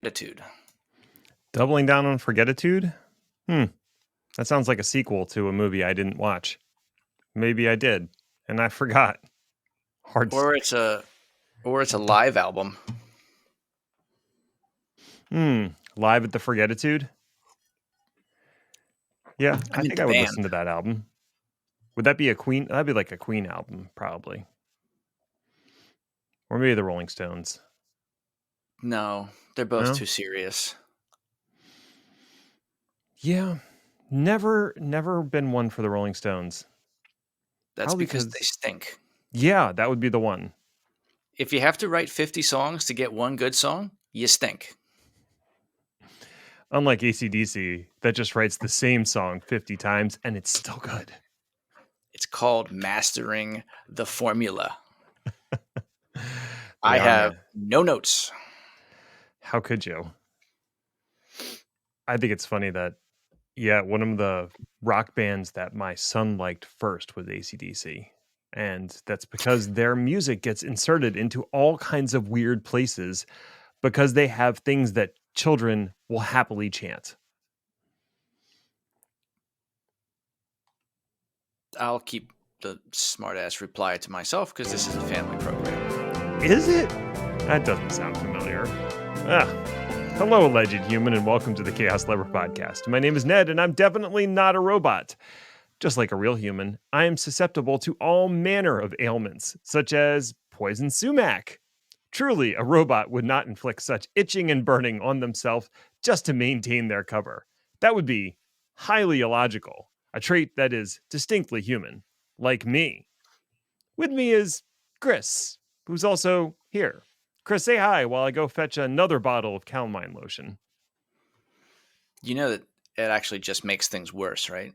Attitude. Doubling Down on Forgetitude? That sounds like a sequel to a movie I didn't watch. Maybe I did, and I forgot. Hard. Or it's a live album. Live at the Forgetitude? Yeah, I I meant think the I would band. listen to that album. Would that be a Queen? That'd be like a Queen album, probably. Or maybe the Rolling Stones. No, they're both No? too serious. Yeah. Never been one for the Rolling Stones. That's Probably because they because, stink. yeah, that would be the one. If you have to write 50 songs to get one good song, you stink. Unlike AC/DC, that just writes the same song 50 times and it's still good. It's called mastering the formula. They I are, have man. no notes. How could you? I think it's funny that, yeah, one of the rock bands that my son liked first was AC/DC. And that's because their music gets inserted into all kinds of weird places because they have things that children will happily chant. I'll keep the smartass reply to myself because this is a family program. Is it? That doesn't sound familiar. Ah. Hello, alleged human, and welcome to the Chaos Lever Podcast. My name is Ned, and I'm definitely not a robot. Just like a real human, I am susceptible to all manner of ailments, such as poison sumac. Truly, a robot would not inflict such itching and burning on themselves just to maintain their cover. That would be highly illogical, a trait that is distinctly human, like me. With me is Chris, who's also here. Chris, say hi while I go fetch another bottle of calamine lotion. You know that it actually just makes things worse, right?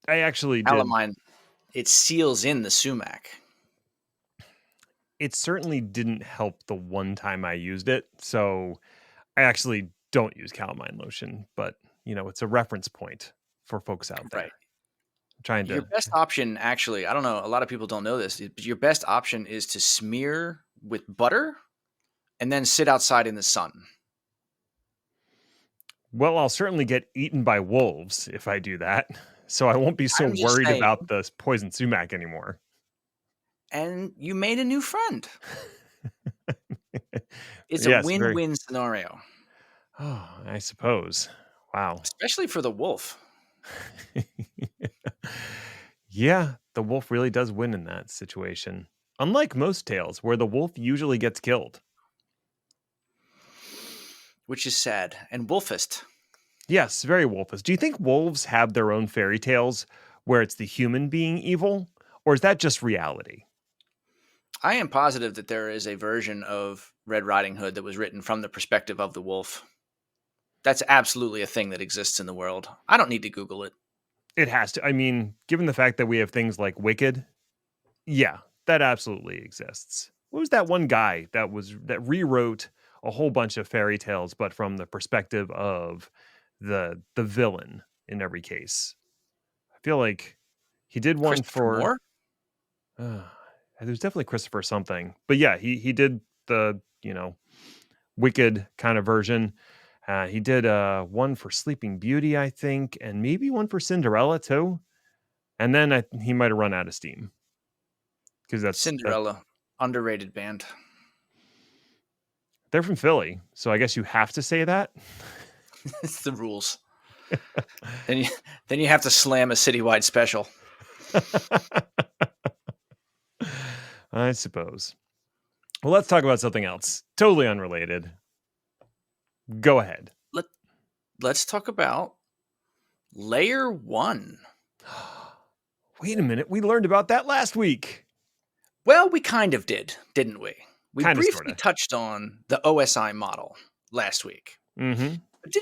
I actually did. Calamine, it seals in the sumac. It certainly didn't help the one time I used it. So I actually don't use calamine lotion, but it's a reference point for folks out there. Right. I'm trying Your to. best option, actually, I don't know, a lot of people don't know this, but your best option is to smear with butter and then sit outside in the sun. Well, I'll certainly get eaten by wolves if I do that. So I won't be so I'm just worried saying, about the poison sumac anymore. and you made a new friend. It's a Yes, very. win-win scenario, Oh, I suppose. Wow. especially for the wolf. Yeah, the wolf really does win in that situation. Unlike most tales, where the wolf usually gets killed. Which is sad and wolfist. Yes, very wolfish. Do you think wolves have their own fairy tales where it's the human being evil? Or is that just reality? I am positive that there is a version of Red Riding Hood that was written from the perspective of the wolf. That's absolutely a thing that exists in the world. I don't need to Google it. It has to. I mean, given the fact that we have things like Wicked, yeah, that absolutely exists. What was that one guy that rewrote a whole bunch of fairy tales, but from the perspective of the villain in every case? I feel like he did one Christopher for Moore? uh, there's definitely Christopher something. But yeah, he did the, Wicked kind of version. He did one for Sleeping Beauty, I think, and maybe one for Cinderella too. And then he might have run out of steam because that Cinderella. Underrated band. they're from Philly, so I guess you have to say that. It's the rules. Then you have to slam a citywide special. I suppose. Well, let's talk about something else, totally unrelated. Go ahead. Let's talk about Layer 1. Wait a minute, we learned about that last week. Well, we kind of did, didn't we? We Kind of, briefly sorta. touched on the OSI model last week. Mm-hmm. But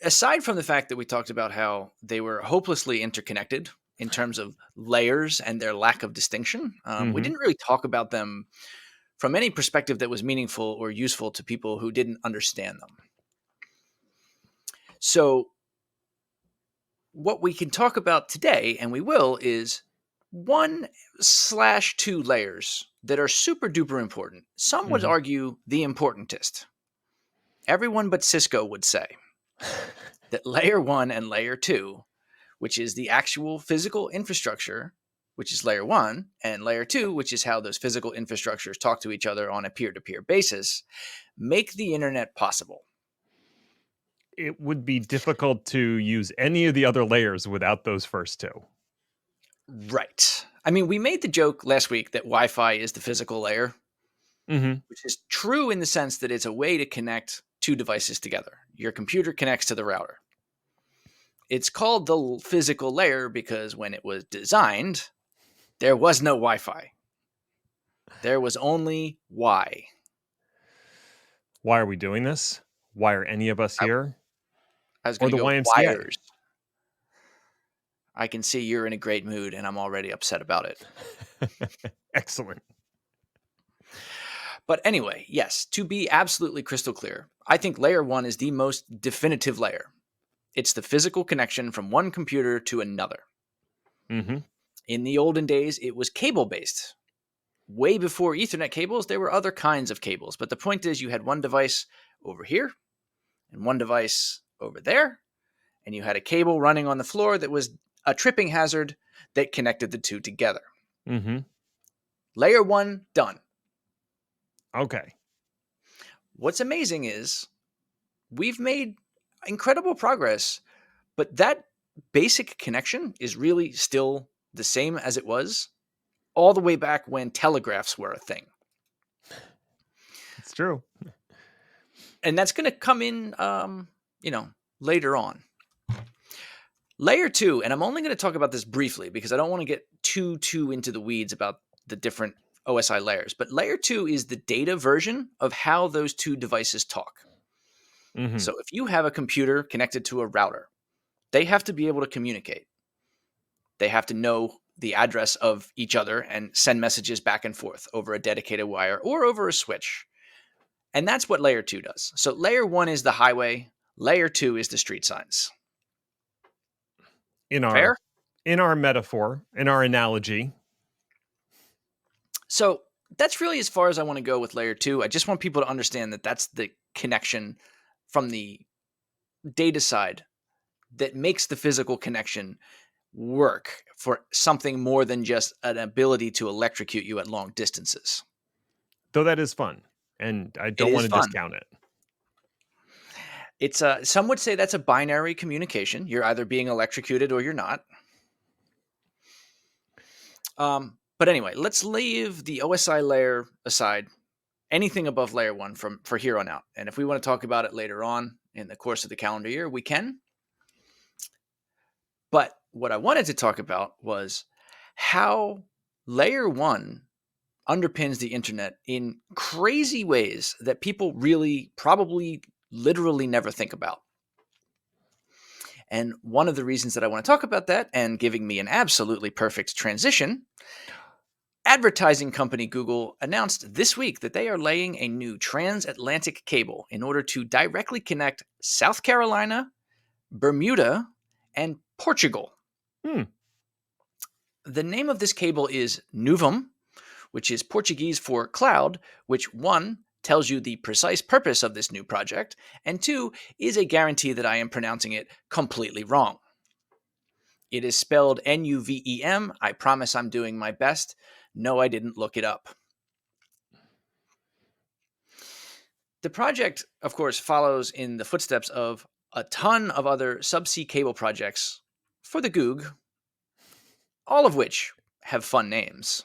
aside from the fact that we talked about how they were hopelessly interconnected in terms of layers and their lack of distinction, we Mm-hmm. didn't really talk about them from any perspective that was meaningful or useful to people who didn't understand them. So what we can talk about today, and we will, is 1/2 layers that are super duper important. Some would argue the importantest. everyone but Cisco would say that layer 1 and layer 2, which is the actual physical infrastructure, which is layer 1, and layer 2, which is how those physical infrastructures talk to each other on a peer-to-peer basis, make the internet possible. It would be difficult to use any of the other layers without those first two. Right. I mean, we made the joke last week that Wi-Fi is the physical layer, which is true in the sense that it's a way to connect two devices together. Your computer connects to the router. It's called the physical layer because when it was designed, there was no Wi-Fi. There was only Y. Why are we doing this? Why are any of us here? I was Or going to the go YMCA? wires. I can see you're in a great mood, and I'm already upset about it. Excellent. But anyway, yes, to be absolutely crystal clear, I think layer 1 is the most definitive layer. It's the physical connection from one computer to another. In the olden days, it was cable-based. Way before Ethernet cables, there were other kinds of cables. But the point is you had one device over here and one device over there, and you had a cable running on the floor that was a tripping hazard that connected the two together. Layer 1, done. Okay. What's amazing is we've made incredible progress, but that basic connection is really still the same as it was all the way back when telegraphs were a thing. It's true. And that's going to come in, later on. Layer 2, and I'm only going to talk about this briefly because I don't want to get too into the weeds about the different OSI layers. But layer 2 is the data version of how those two devices talk. So if you have a computer connected to a router, they have to be able to communicate. They have to know the address of each other and send messages back and forth over a dedicated wire or over a switch. And that's what layer 2 does. So layer 1 is the highway. Layer 2 is the street signs. Fair? In our metaphor, in our analogy. So that's really as far as I want to go with layer 2. I just want people to understand that that's the connection from the data side that makes the physical connection work for something more than just an ability to electrocute you at long distances. Though that is fun, and I don't want to discount it. It's some would say that's a binary communication. You're either being electrocuted or you're not. But anyway, let's leave the OSI layer aside. Anything above layer 1 for here on out. And if we want to talk about it later on in the course of the calendar year, we can. But what I wanted to talk about was how layer 1 underpins the internet in crazy ways that people really probably literally never think about. And one of the reasons that I want to talk about that, and giving me an absolutely perfect transition, advertising company Google announced this week that they are laying a new transatlantic cable in order to directly connect South Carolina, Bermuda, and Portugal. The name of this cable is Nuvum, which is Portuguese for cloud, which 1 tells you the precise purpose of this new project, and 2 is a guarantee that I am pronouncing it completely wrong. It is spelled Nuvem. I promise I'm doing my best. No, I didn't look it up. The project, of course, follows in the footsteps of a ton of other subsea cable projects for the Goog, all of which have fun names.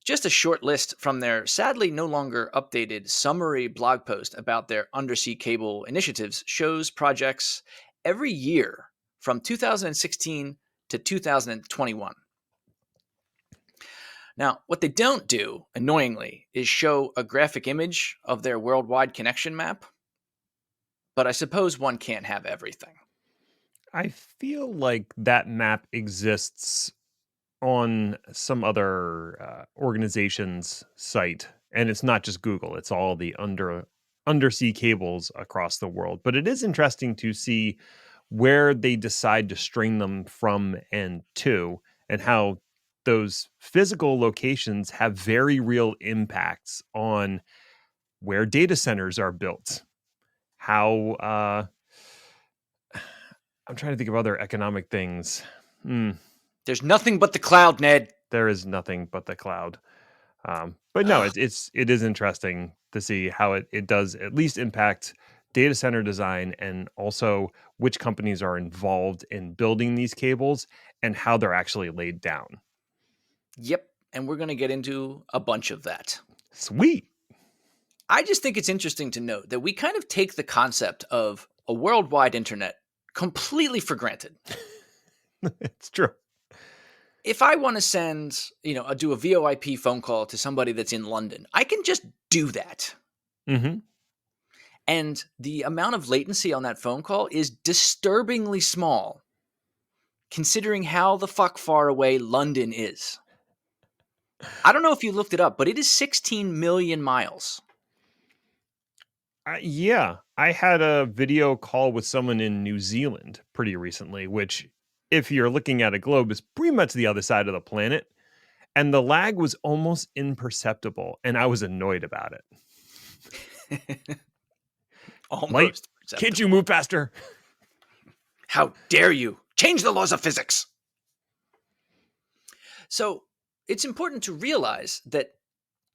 Just a short list from their sadly no longer updated summary blog post about their undersea cable initiatives shows projects every year from 2016 to 2021. Now, what they don't do, annoyingly, is show a graphic image of their worldwide connection map. But I suppose one can't have everything. I feel like that map exists on some other organization's site, and it's not just Google, it's all the undersea cables across the world. But it is interesting to see where they decide to string them from and to, and how those physical locations have very real impacts on where data centers are built how I'm trying to think of other economic things. There's nothing but the cloud, Ned. There is nothing but the cloud. But no, it is interesting to see how it does at least impact data center design, and also which companies are involved in building these cables and how they're actually laid down. Yep. And we're going to get into a bunch of that. Sweet. I just think it's interesting to note that we kind of take the concept of a worldwide internet completely for granted. It's true. If I want to send, do a VoIP phone call to somebody that's in London, I can just do that. Mm-hmm. And the amount of latency on that phone call is disturbingly small, considering how the fuck far away London is. I don't know if you looked it up, but it is 16 million miles. Yeah, I had a video call with someone in New Zealand pretty recently, which, if you're looking at a globe, is pretty much the other side of the planet. And the lag was almost imperceptible, and I was annoyed about it. Almost Light, perceptible. can't you move faster? How dare you? Change the laws of physics. So it's important to realize that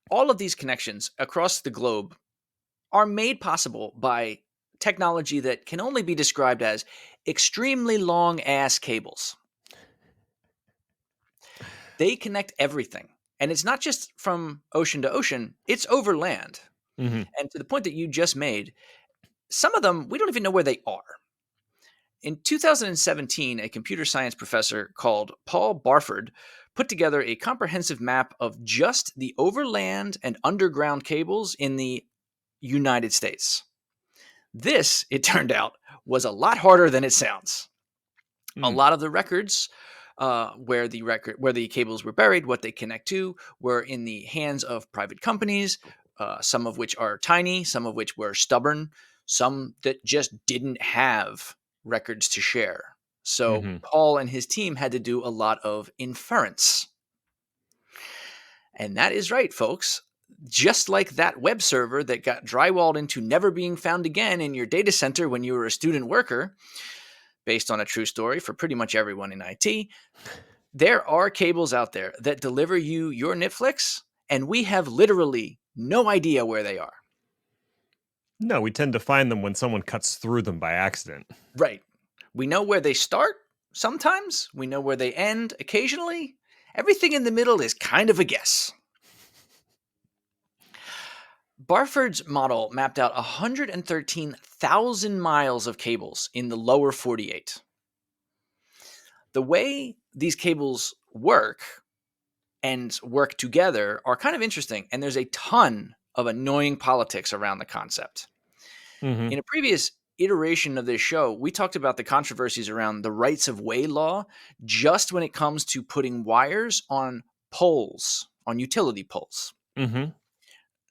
all of these connections across the globe are made possible by technology that can only be described as extremely long ass cables. They connect everything. And it's not just from ocean to ocean, it's over land. Mm-hmm. And to the point that you just made, some of them, we don't even know where they are. In 2017, a computer science professor called Paul Barford put together a comprehensive map of just the overland and underground cables in the United States. This, it turned out, was a lot harder than it sounds. A lot of the records where the cables were buried, what they connect to, were in the hands of private companies, some of which are tiny, some of which were stubborn, some that just didn't have records to share. So Paul and his team had to do a lot of inference. And that is right, folks. Just like that web server that got drywalled into never being found again in your data center when you were a student worker, based on a true story for pretty much everyone in IT, there are cables out there that deliver you your Netflix, and we have literally no idea where they are. No, we tend to find them when someone cuts through them by accident. Right. We know where they start sometimes. We know where they end occasionally. Everything in the middle is kind of a guess. Barford's model mapped out 113,000 miles of cables in the lower 48. The way these cables work and work together are kind of interesting, and there's a ton of annoying politics around the concept. In a previous iteration of this show, we talked about the controversies around the rights of way law just when it comes to putting wires on poles, on utility poles. Now,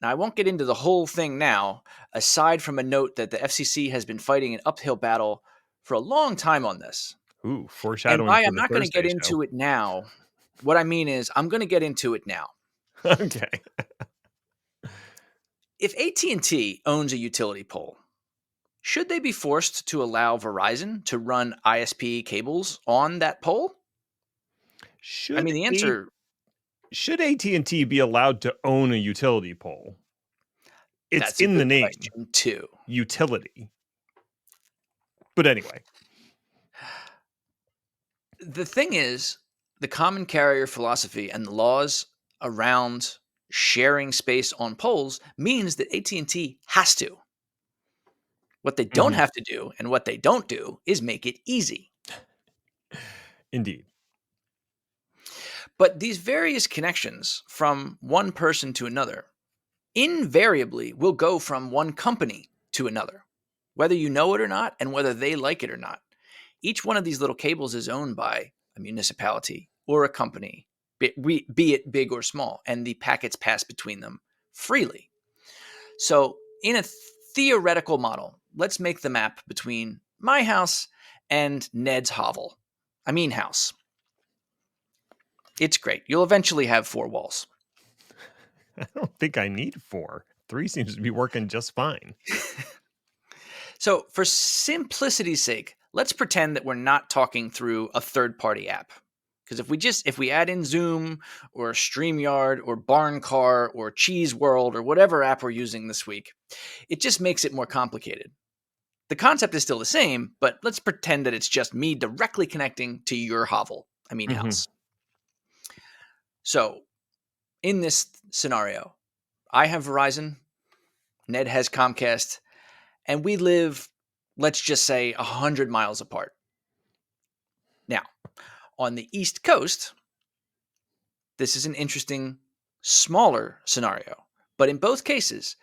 I won't get into the whole thing now, aside from a note that the FCC has been fighting an uphill battle for a long time on this. Ooh, foreshadowing. And by for I'm the not going to get Thursday into show. it now, what I mean is I'm going to get into it now. Okay. If AT&T owns a utility pole, should they be forced to allow Verizon to run ISP cables on that pole? Should the answer... Should AT&T be allowed to own a utility pole? It's that's a in the good name, question too. Utility. But anyway. The thing is, the common carrier philosophy and the laws around sharing space on poles means that AT&T has to. What they don't have to do and what they don't do is make it easy. Indeed. But these various connections from one person to another invariably will go from one company to another, whether you know it or not and whether they like it or not. Each one of these little cables is owned by a municipality or a company, be it big or small, and the packets pass between them freely. So in a theoretical model, let's make the map between my house and Ned's hovel. House. It's great. You'll eventually have 4 walls. I don't think I need 4. 3 seems to be working just fine. So, for simplicity's sake, let's pretend that we're not talking through a third-party app. Because if we add in Zoom or StreamYard or Barncar or Cheese World or whatever app we're using this week, it just makes it more complicated. The concept is still the same, but let's pretend that it's just me directly connecting to your Hmm. house. So, in this scenario, I have Verizon, Ned has Comcast, and we live, let's just say, 100 miles apart. Now, on the East Coast, this is an interesting, smaller scenario. But in both cases,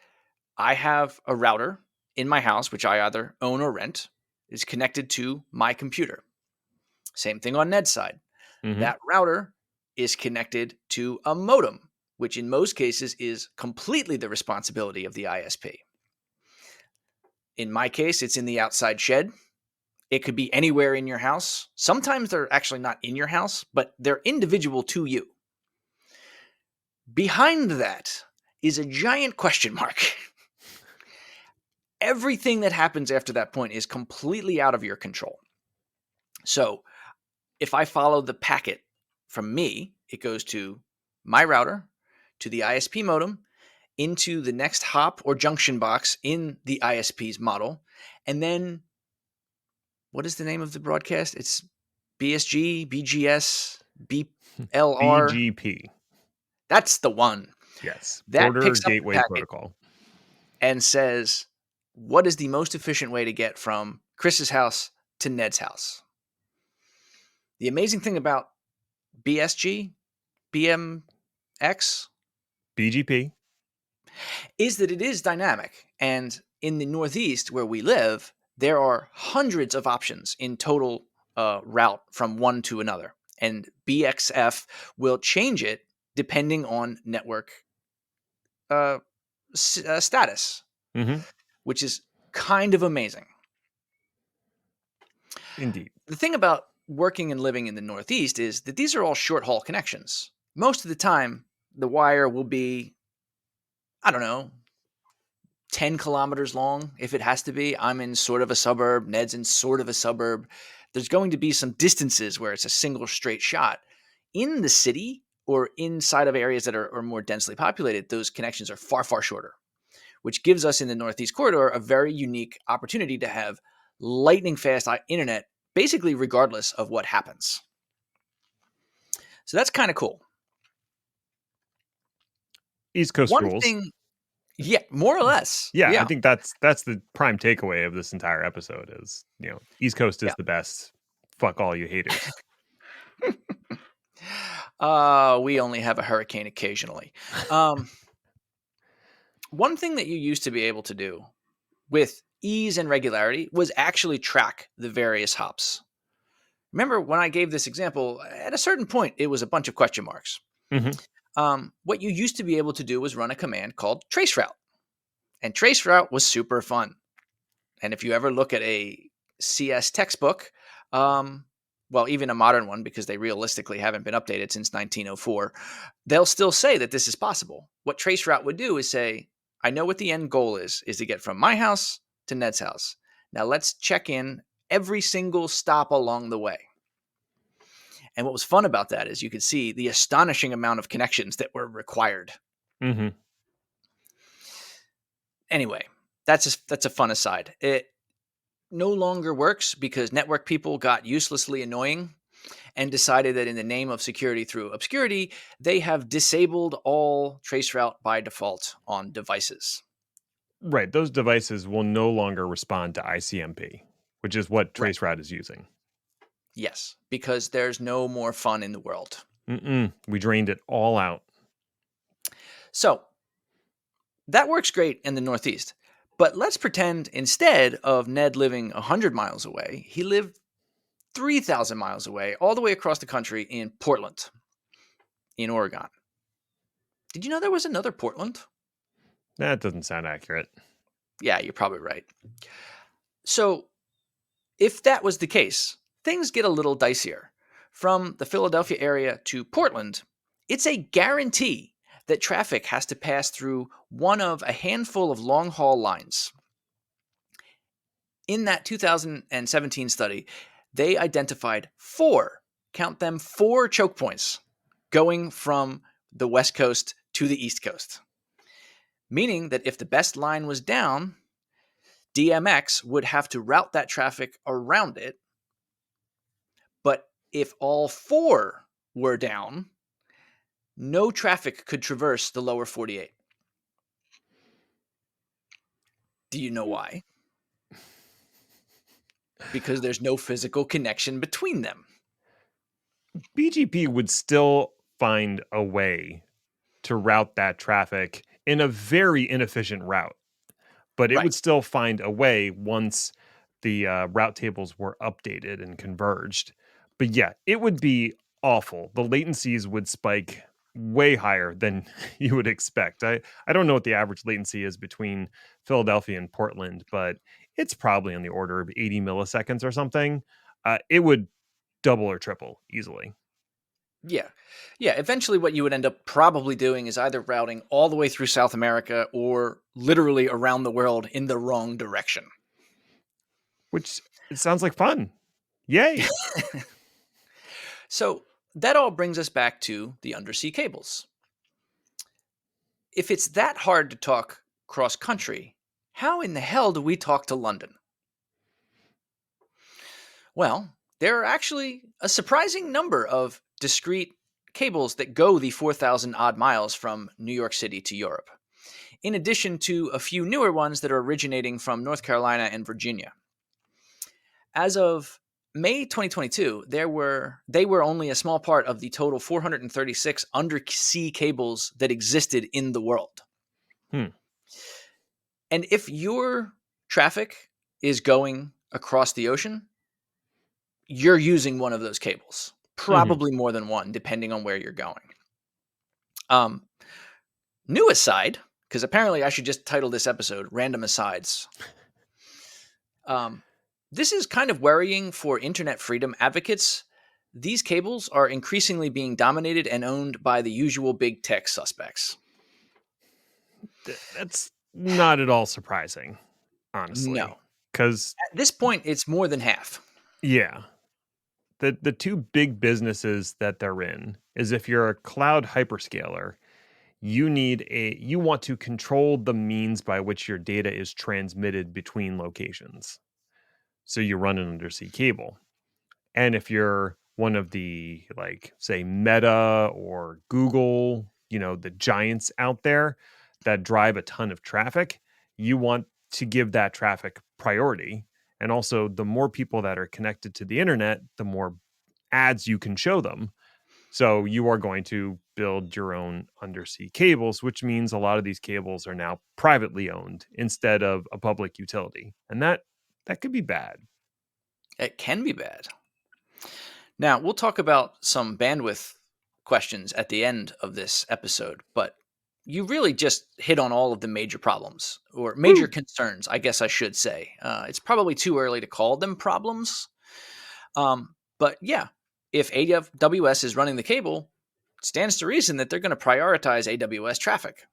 I have a router in my house, which I either own or rent, is connected to my computer. Same thing on Ned's side. Hmm. That router is connected to a modem, which in most cases is completely the responsibility of the ISP. In my case, it's in the outside shed. It could be anywhere in your house. Sometimes they're actually not in your house, but they're individual to you. Behind that is a giant question mark. Everything that happens after that point is completely out of your control. So if I follow the packet from me, it goes to my router, to the ISP modem, into the next hop or junction box in the ISP's model. And then what is the name of the broadcast? It's BSG, BGS, BLR. BGP. That's the one. Yes. That Border picks up the Gateway packet Protocol. and says, what is the most efficient way to get from Chris's house to Ned's house? The amazing thing about BSG, BMX, BGP. is that it is dynamic. And in the Northeast where we live, there are hundreds of options in total route from one to another. And BXF will change it depending on network status, Hmm. which is kind of amazing. Indeed. The thing about working and living in the Northeast is that these are all short haul connections. Most of the time, the wire will be, I don't know, 10 kilometers long if it has to be. I'm in sort of a suburb. Ned's in sort of a suburb. There's going to be some distances where it's a single straight shot. In the city or inside of areas that are more densely populated, those connections are far, far shorter, which gives us in the Northeast corridor a very unique opportunity to have lightning fast internet, basically regardless of what happens. So that's kind of cool. East Coast One rules. thing, yeah, more or less. Yeah, I Yeah. think that's the prime takeaway of this entire episode is, East Coast is Yeah. the best. Fuck all you haters. We only have a hurricane occasionally. One thing that you used to be able to do with ease and regularity was actually track the various hops. Remember when I gave this example, at a certain point, it was a bunch of question marks. Hmm. What you used to be able to do was run a command called traceroute. And traceroute was super fun. And if you ever look at a CS textbook, well, even a modern one, because they realistically haven't been updated since 1904, they'll still say that this is possible. What traceroute would do is say, I know what the end goal is to get from my house to Ned's house. Now let's check in every single stop along the way. And what was fun about that is you could see the astonishing amount of connections that were required. Hmm. Anyway, that's a fun aside. It no longer works because network people got uselessly annoying and decided that in the name of security through obscurity, they have disabled all traceroute by default on devices. Right. Those devices will no longer respond to ICMP, which is what Right. Traceroute is using. Yes, because there's no more fun in the world. We drained it all out. So that works great in the Northeast. But let's pretend instead of Ned living 100 miles away, he lived 3,000 miles away, all the way across the country in Portland, in Oregon. Did you know there was another Portland? That doesn't sound accurate. Yeah, you're probably right. So if that was the case, things get a little dicier. From the Philadelphia area to Portland, it's a guarantee that traffic has to pass through one of a handful of long haul lines. In that 2017 study, they identified four, count them, four choke points going from the West Coast to the East Coast. Meaning that if the best line was down, DMX would have to route that traffic around it. But if all four were down, no traffic could traverse the lower 48. Do you know why? Because there's no physical connection between them. BGP would still find a way to route that traffic in a very inefficient route, but it would still find a way once the route tables were updated and converged. But yeah, it would be awful. The latencies would spike way higher than you would expect. I don't know what the average latency is between Philadelphia and Portland, but it's probably on the order of 80 milliseconds or something. It would double or triple easily. Yeah. Yeah. Eventually, what you would end up probably doing is either routing all the way through South America or literally around the world in the wrong direction. Which it sounds like fun. Yay. So that all brings us back to the undersea cables. If it's that hard to talk cross country, how in the hell do we talk to London? Well, there are actually a surprising number of discrete cables that go the 4,000 odd miles from New York City to Europe, in addition to a few newer ones that are originating from North Carolina and Virginia. As of May 2022, they were only a small part of the total 436 undersea cables that existed in the world. And if your traffic is going across the ocean, you're using one of those cables, probably more than one, depending on where you're going. New aside, because apparently I should just title this episode Random Asides. This is kind of worrying for internet freedom advocates. These cables are increasingly being dominated and owned by the usual big tech suspects. That's not at all surprising, honestly. No. Because at this point, it's more than half. Yeah. The two big businesses that they're in is if you're a cloud hyperscaler, you want to control the means by which your data is transmitted between locations. So you run an undersea cable. And if you're one of the, like, say, Meta or Google, the giants out there that drive a ton of traffic, you want to give that traffic priority. And also, the more people that are connected to the internet, the more ads you can show them. So you are going to build your own undersea cables, which means a lot of these cables are now privately owned instead of a public utility. And that could be bad. It can be bad. Now, we'll talk about some bandwidth questions at the end of this episode, but you really just hit on all of the major problems, or major concerns, I guess I should say. It's probably too early to call them problems. But yeah, if AWS is running the cable, it stands to reason that they're going to prioritize AWS traffic.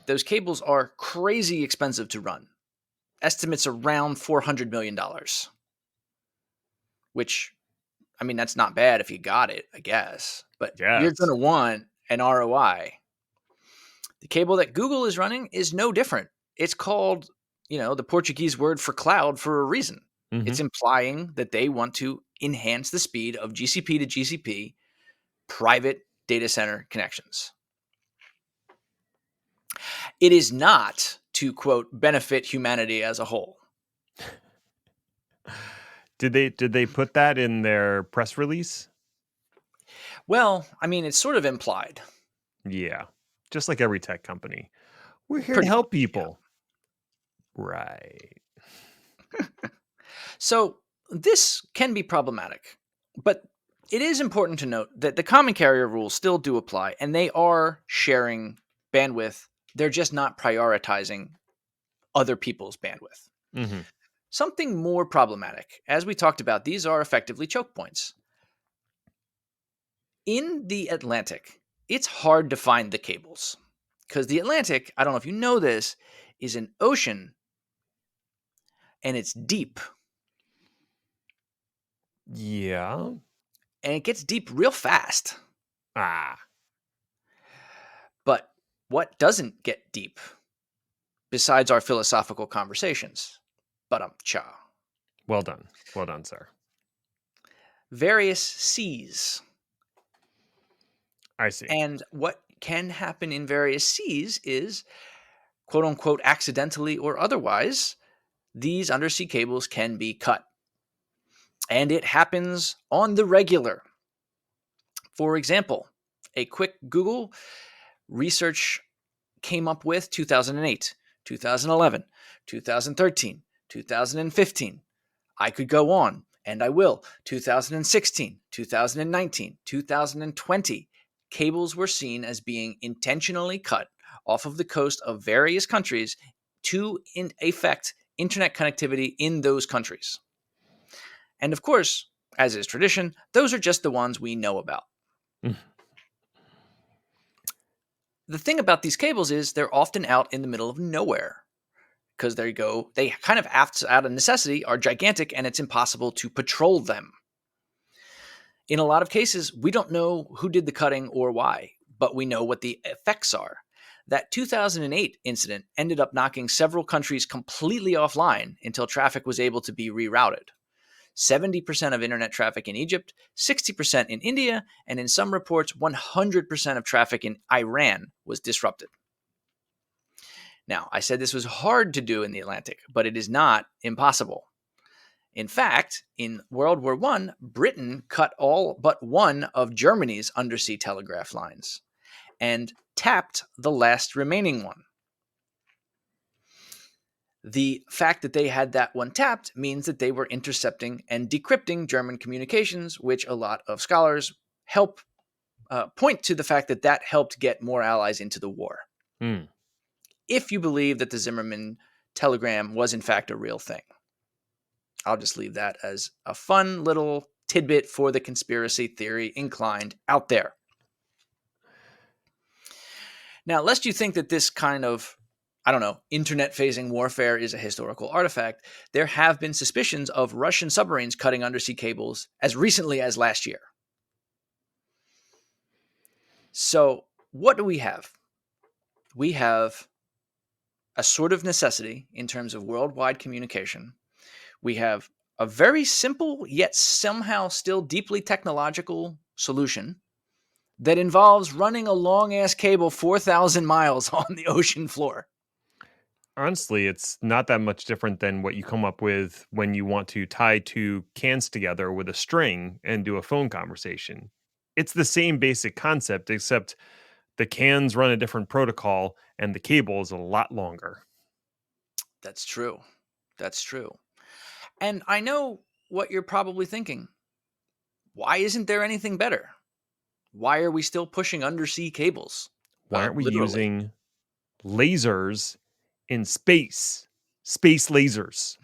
Those cables are crazy expensive to run. Estimates around $400 million. Which, I mean, that's not bad if you got it, I guess. But you're going to want an ROI. The cable that Google is running is no different. It's called, the Portuguese word for cloud for a reason. It's implying that they want to enhance the speed of GCP to GCP private data center connections. It is not to, quote, benefit humanity as a whole. Did they put that in their press release? Well, I mean, it's sort of implied. Yeah. Just like every tech company. We're here to help people. Yeah. Right. So this can be problematic, but it is important to note that the common carrier rules still do apply, and they are sharing bandwidth. They're just not prioritizing other people's bandwidth. Something more problematic, as we talked about, these are effectively choke points. In the Atlantic, it's hard to find the cables because the Atlantic, I don't know if you know this, is an ocean. and it's deep. Yeah. And it gets deep real fast. Ah. But what doesn't get deep besides our philosophical conversations? Cha. Well done. Well done, sir. Various seas. I see. And what can happen in various seas is, quote unquote, accidentally or otherwise, these undersea cables can be cut. And it happens on the regular. For example, a quick Google research came up with 2008, 2011, 2013, 2015. I could go on, and I will. 2016, 2019, 2020. Cables were seen as being intentionally cut off of the coast of various countries to affect internet connectivity in those countries. And of course, as is tradition, those are just the ones we know about. The thing about these cables is they're often out in the middle of nowhere because there you go. They kind of out of necessity are gigantic and it's impossible to patrol them. In a lot of cases, we don't know who did the cutting or why, but we know what the effects are. That 2008 incident ended up knocking several countries completely offline until traffic was able to be rerouted. 70% of internet traffic in Egypt, 60% in India, and in some reports, 100% of traffic in Iran was disrupted. Now, I said this was hard to do in the Atlantic, but it is not impossible. In fact, in World War I, Britain cut all but one of Germany's undersea telegraph lines and tapped the last remaining one. The fact that they had that one tapped means that they were intercepting and decrypting German communications, which a lot of scholars help point to the fact that that helped get more allies into the war. If you believe that the Zimmerman telegram was in fact a real thing. I'll just leave that as a fun little tidbit for the conspiracy theory inclined out there. Now, lest you think that this kind of, internet-facing warfare is a historical artifact, there have been suspicions of Russian submarines cutting undersea cables as recently as last year. So, what do we have? We have a sort of necessity in terms of worldwide communication. We have a very simple, yet somehow still deeply technological solution that involves running a long-ass cable 4,000 miles on the ocean floor. Honestly, it's not that much different than what you come up with when you want to tie two cans together with a string and do a phone conversation. It's the same basic concept, except the cans run a different protocol and the cable is a lot longer. That's true. That's true. And I know what you're probably thinking. Why isn't there anything better? Why are we still pushing undersea cables? Why aren't we Literally. using lasers in space? Space lasers.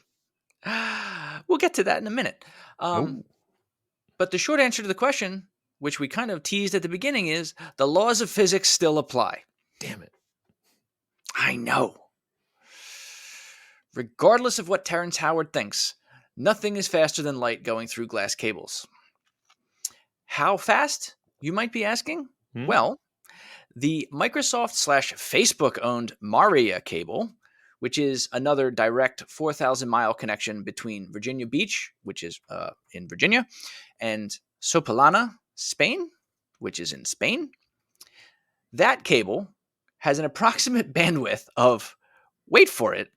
We'll get to that in a minute. Oh, But the short answer to the question, which we kind of teased at the beginning, is the laws of physics still apply. damn it. I know. Regardless of what Terrence Howard thinks, nothing is faster than light going through glass cables. How fast, you might be asking? Well, the Microsoft/Facebook owned Maria cable, which is another direct 4,000-mile connection between Virginia Beach, which is in Virginia, and Sopelana, Spain, which is in Spain. That cable has an approximate bandwidth of, wait for it,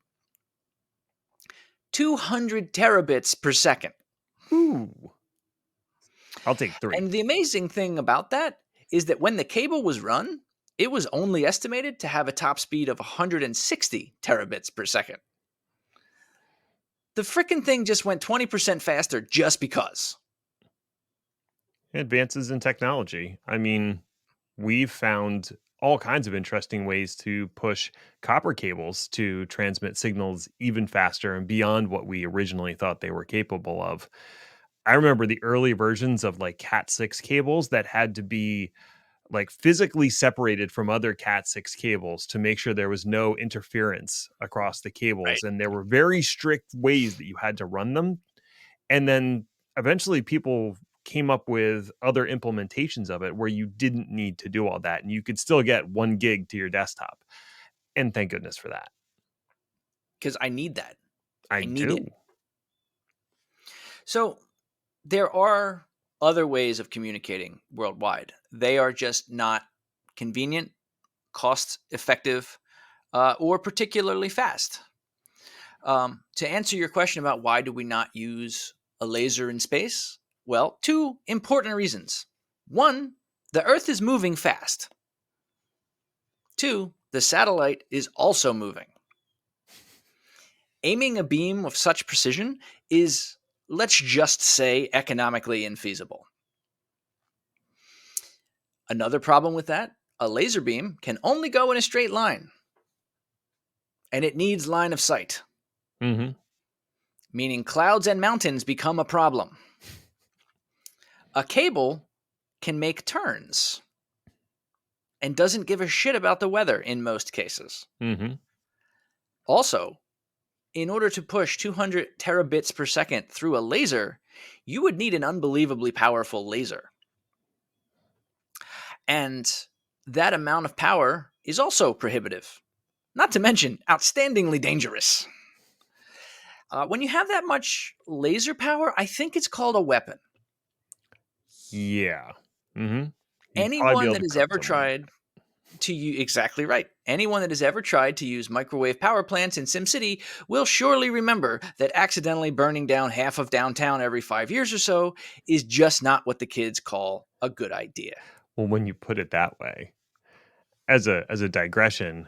200 terabits per second. Ooh. I'll take 3. And the amazing thing about that is that when the cable was run, it was only estimated to have a top speed of 160 terabits per second. The frickin' thing just went 20% faster just because. Advances in technology. I mean, we've found all kinds of interesting ways to push copper cables to transmit signals even faster and beyond what we originally thought they were capable of. I remember the early versions of like Cat 6 cables that had to be like physically separated from other Cat6 cables to make sure there was no interference across the cables. Right. And there were very strict ways that you had to run them. And then eventually people came up with other implementations of it where you didn't need to do all that. And you could still get 1 gig to your desktop. And thank goodness for that. Because I need that. I need do. it. So there are other ways of communicating worldwide. They are just not convenient, cost effective, or particularly fast. To answer your question about why do we not use a laser in space? Well, 2 important reasons. 1, the Earth is moving fast. 2, the satellite is also moving. Aiming a beam with such precision is, let's just say, economically infeasible. Another problem with that, a laser beam can only go in a straight line. And it needs line of sight. Mm-hmm. Meaning clouds and mountains become a problem. A cable can make turns and doesn't give a shit about the weather in most cases. Mm-hmm. Also, in order to push 200 terabits per second through a laser, you would need an unbelievably powerful laser. And that amount of power is also prohibitive, not to mention outstandingly dangerous. When you have that much laser power, I think it's called a weapon. Yeah. Mm-hmm. Anyone that has ever tried to use, exactly right. Anyone that has ever tried to use microwave power plants in SimCity will surely remember that accidentally burning down half of downtown every 5 years or so is just not what the kids call a good idea. Well, when you put it that way, as a digression,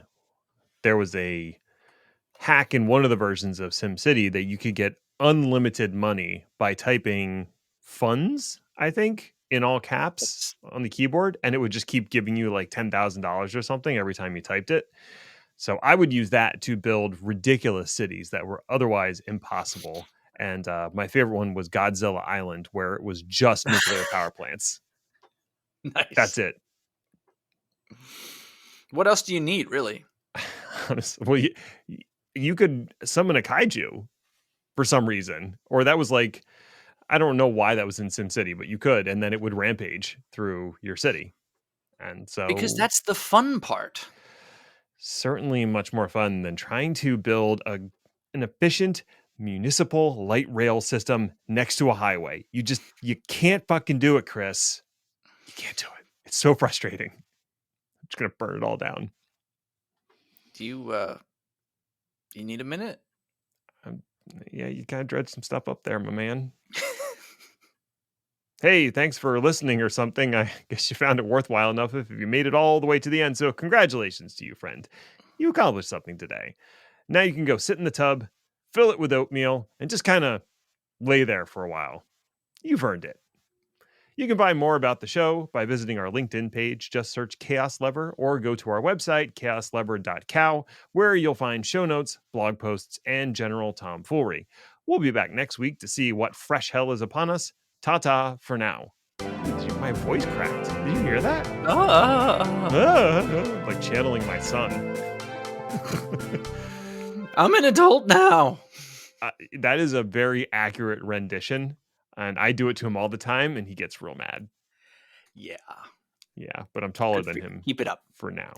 there was a hack in one of the versions of SimCity that you could get unlimited money by typing funds, I think, in all caps on the keyboard, and it would just keep giving you like $10,000 or something every time you typed it. So I would use that to build ridiculous cities that were otherwise impossible. And my favorite one was Godzilla Island, where it was just nuclear power plants. Nice. That's it. What else do you need, really? Honestly, well, you could summon a kaiju for some reason, or that was like, I don't know why that was in SimCity, but you could, and then it would rampage through your city. And so, Because that's the fun part. Certainly much more fun than trying to build an efficient municipal light rail system next to a highway. You can't fucking do it, Chris. You can't do it. It's so frustrating. I'm just gonna burn it all down. Do you need a minute? Yeah, you gotta dredge some stuff up there, my man. Hey, thanks for listening or something. I guess you found it worthwhile enough if you made it all the way to the end. So congratulations to you, friend. You accomplished something today. Now you can go sit in the tub, fill it with oatmeal, and just kind of lay there for a while. You've earned it. You can find more about the show by visiting our LinkedIn page. Just search Chaos Lever or go to our website, chaoslever.cow, where you'll find show notes, blog posts, and general tomfoolery. We'll be back next week to see what fresh hell is upon us. Ta-ta for now. My voice cracked. Did you hear that? Like channeling my son. I'm an adult now. That is a very accurate rendition, and I do it to him all the time, and he gets real mad. Yeah. Yeah, but I'm taller than him. Keep it up. For now.